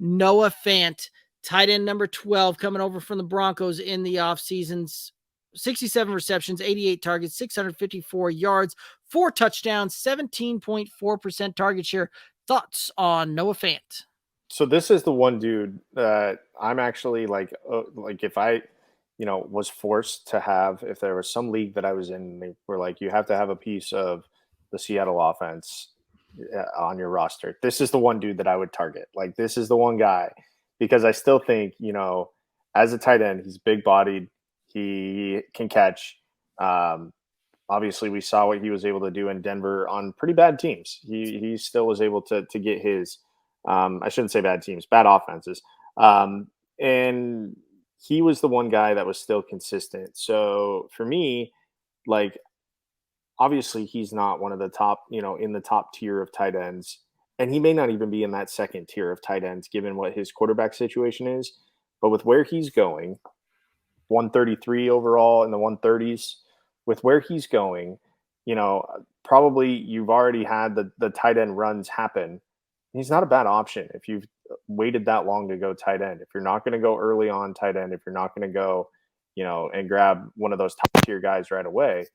Noah Fant, tight end number 12, coming over from the Broncos in the offseasons. 67 receptions, 88 targets, 654 yards, 4 touchdowns, 17.4% target share. Thoughts on Noah Fant? So this is the one dude that I'm actually like if I, was forced to have, if there was some league that I was in, they were like, you have to have a piece of the Seattle offense on your roster. This is the one dude that I would target. Like this is the one guy because I still think, as a tight end, he's big bodied, he can catch. Um, Obviously, we saw what he was able to do in Denver on pretty bad teams. He still was able to get his. I shouldn't say bad teams, bad offenses. And he was the one guy that was still consistent. So for me, like obviously he's not one of the top, in the top tier of tight ends, and he may not even be in that second tier of tight ends given what his quarterback situation is. But with where he's going, 133 overall in the 130s. With where he's going, probably you've already had the tight end runs happen. He's not a bad option if you've waited that long to go tight end. If you're not going to go early on tight end, if you're not going to go, and grab one of those top tier guys right away,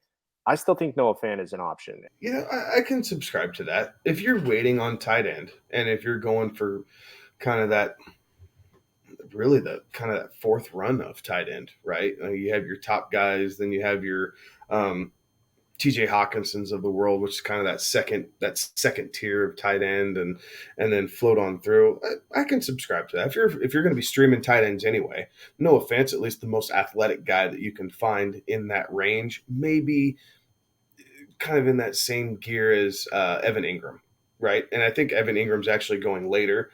I still think Noah Fant is an option. I can subscribe to that. If you're waiting on tight end and if you're going for kind of that, really the kind of that fourth run of tight end, right? You have your top guys, then you have your TJ Hawkinsons of the world, which is kind of that second tier of tight end, and then float on through. I can subscribe to that. If you're going to be streaming tight ends anyway, no offense, at least the most athletic guy that you can find in that range, maybe kind of in that same gear as Evan Ingram, right? And I think Evan Ingram's actually going later.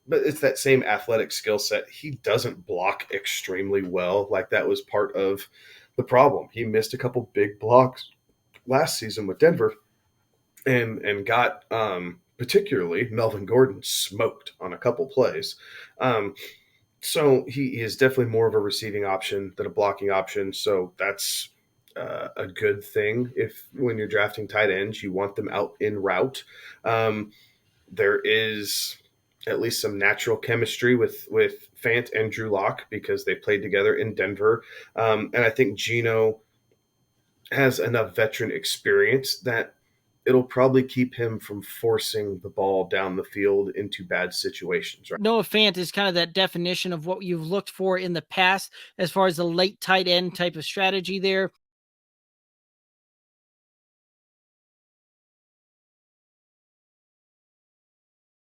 But it's that same athletic skill set. He doesn't block extremely well. Like that was part of the problem. He missed a couple big blocks last season with Denver and got particularly Melvin Gordon smoked on a couple plays. So he is definitely more of a receiving option than a blocking option. So that's a good thing. If when you're drafting tight ends, you want them out in route. There is at least some natural chemistry with Fant and Drew Lock because they played together in Denver, and I think Gino has enough veteran experience that it'll probably keep him from forcing the ball down the field into bad situations. Right? Noah Fant is kind of that definition of what you've looked for in the past as far as the late tight end type of strategy there.